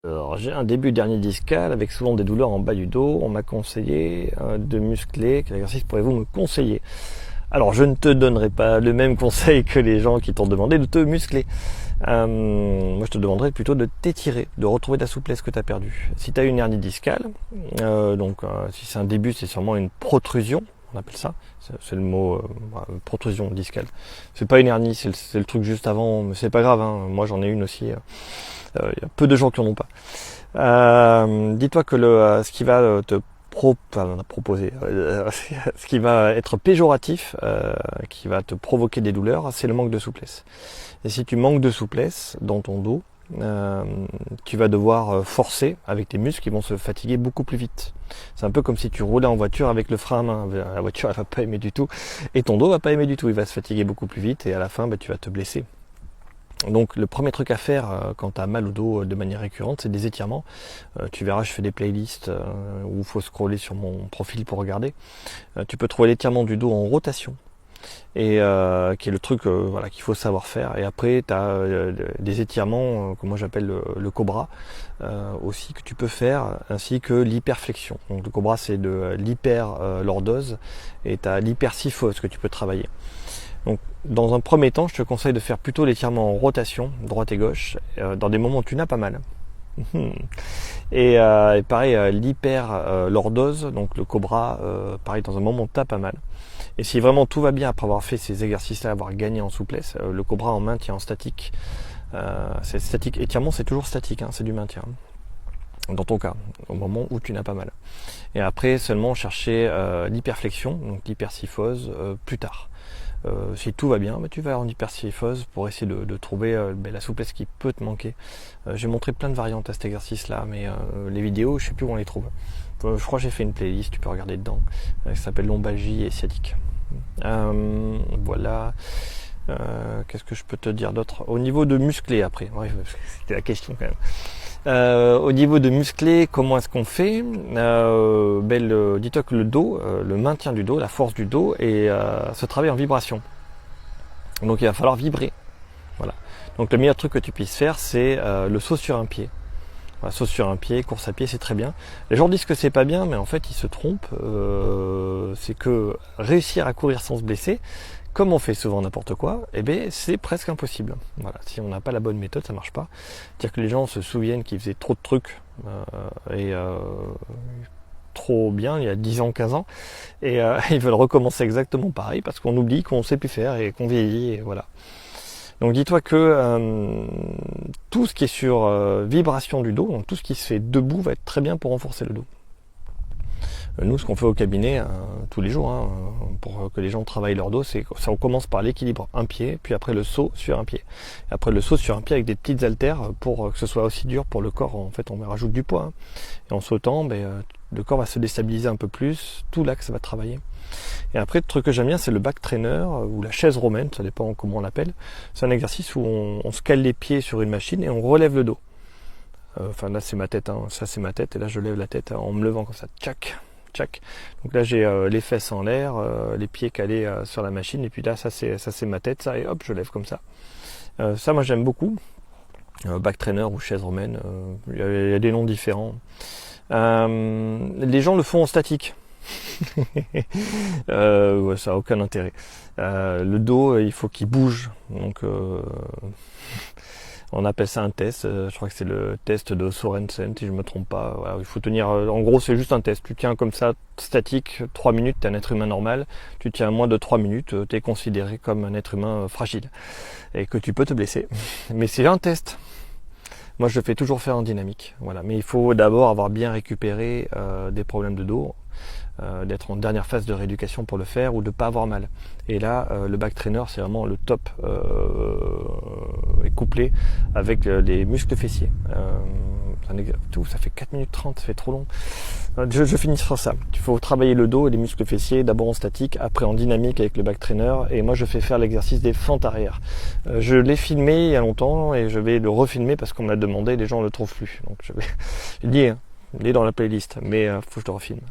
Alors, j'ai un début d'hernie discale avec souvent des douleurs en bas du dos. On m'a conseillé de muscler. Quel exercice pourriez-vous me conseiller? Alors, je ne te donnerai pas le même conseil que les gens qui t'ont demandé de te muscler. Moi, je te demanderais plutôt de t'étirer, de retrouver la souplesse que tu as perdue. Si tu as une hernie discale, si c'est un début, c'est sûrement une protrusion. On appelle ça, c'est le mot protrusion discale. C'est pas une hernie, c'est le truc juste avant, mais c'est pas grave, hein. Moi j'en ai une aussi. Il y a peu de gens qui en ont pas. Dis-toi que ce qui va proposer, ce qui va être péjoratif, qui va te provoquer des douleurs, c'est le manque de souplesse. Et si tu manques de souplesse dans ton dos, tu vas devoir forcer avec tes muscles qui vont se fatiguer beaucoup plus vite. C'est un peu comme si tu roulais en voiture avec le frein à main. La voiture elle va pas aimer du tout et ton dos va pas aimer du tout. Il va se fatiguer beaucoup plus vite et à la fin tu vas te blesser. Donc le premier truc à faire quand tu as mal au dos de manière récurrente, c'est des étirements. Tu verras, je fais des playlists où il faut scroller sur mon profil pour regarder. Tu peux trouver l'étirement du dos en rotation. Et qui est le truc qu'il faut savoir faire. Et après tu as des étirements que moi j'appelle le cobra aussi que tu peux faire, ainsi que l'hyperflexion. Donc le cobra c'est de l'hyperlordose et tu as l'hypersyphose que tu peux travailler. Donc dans un premier temps je te conseille de faire plutôt l'étirement en rotation, droite et gauche, dans des moments où tu n'as pas mal. Et pareil, l'hyperlordose, donc le cobra, pareil dans un moment où tu as pas mal. Et si vraiment tout va bien après avoir fait ces exercices-là, avoir gagné en souplesse, le cobra en maintien en statique, c'est statique. Étirement c'est toujours statique, hein, c'est du maintien. Dans ton cas, au moment où tu n'as pas mal. Et après seulement chercher l'hyperflexion, donc l'hypersyphose, plus tard. Si tout va bien, tu vas en hypersyphose pour essayer de trouver la souplesse qui peut te manquer. J'ai montré plein de variantes à cet exercice-là, mais les vidéos, je sais plus où on les trouve. Je crois que j'ai fait une playlist, tu peux regarder dedans, ça s'appelle lombalgie et sciatique. Voilà. Qu'est-ce que je peux te dire d'autre? Au niveau de muscler après, ouais, c'était la question quand même. Au niveau de muscler, comment est-ce qu'on fait? Dis-toi que le dos, le maintien du dos, la force du dos, se travaille en vibration. Donc il va falloir vibrer. Voilà. Donc le meilleur truc que tu puisses faire, c'est le saut sur un pied. Voilà, saut sur un pied, course à pied, c'est très bien. Les gens disent que c'est pas bien, mais en fait ils se trompent. C'est que réussir à courir sans se blesser, comme on fait souvent n'importe quoi, c'est presque impossible. Voilà, si on n'a pas la bonne méthode, ça marche pas. C'est-à-dire que les gens se souviennent qu'ils faisaient trop de trucs trop bien il y a 10 ans, 15 ans, et ils veulent recommencer exactement pareil parce qu'on oublie qu'on sait plus faire et qu'on vieillit, et voilà. Donc dis-toi que tout ce qui est sur vibration du dos, donc tout ce qui se fait debout va être très bien pour renforcer le dos. Nous, ce qu'on fait au cabinet tous les jours, pour que les gens travaillent leur dos, c'est ça, on commence par l'équilibre un pied, puis après le saut sur un pied. Et après le saut sur un pied avec des petites haltères pour que ce soit aussi dur pour le corps. En fait, on rajoute du poids. Et en sautant, le corps va se déstabiliser un peu plus, tout l'axe va travailler. Et après, le truc que j'aime bien, c'est le back trainer ou la chaise romaine, ça dépend comment on l'appelle. C'est un exercice où on se cale les pieds sur une machine et on relève le dos. Là, c'est ma tête, ça c'est ma tête, et là je lève la tête en me levant comme ça, tchac. Tchac. Donc là j'ai les fesses en l'air, les pieds calés sur la machine, et puis là ça c'est ma tête, ça, et hop je lève comme ça. Ça moi j'aime beaucoup. Back trainer ou chaise romaine, il y a des noms différents. Les gens le font en statique. Ça a aucun intérêt. Le dos il faut qu'il bouge, donc on appelle ça un test, je crois que c'est le test de Sorensen si je me trompe pas. Voilà, il faut tenir, en gros c'est juste un test, tu tiens comme ça statique 3 minutes, tu es un être humain normal, tu tiens moins de 3 minutes, tu es considéré comme un être humain fragile et que tu peux te blesser. Mais c'est un test. Moi je le fais toujours faire en dynamique, voilà. Mais il faut d'abord avoir bien récupéré des problèmes de dos, d'être en dernière phase de rééducation pour le faire, ou de pas avoir mal. Et là le back trainer c'est vraiment le top, est couplé avec les muscles fessiers. Ça fait 4 minutes 30, ça fait trop long. Je finis sur ça. Il faut travailler le dos et les muscles fessiers, d'abord en statique, après en dynamique avec le back trainer, et moi je fais faire l'exercice des fentes arrière. Je l'ai filmé il y a longtemps et je vais le refilmer parce qu'on me l'a demandé, les gens ne le trouvent plus. Donc je l'ai dit dans la playlist, mais faut que je le refilme.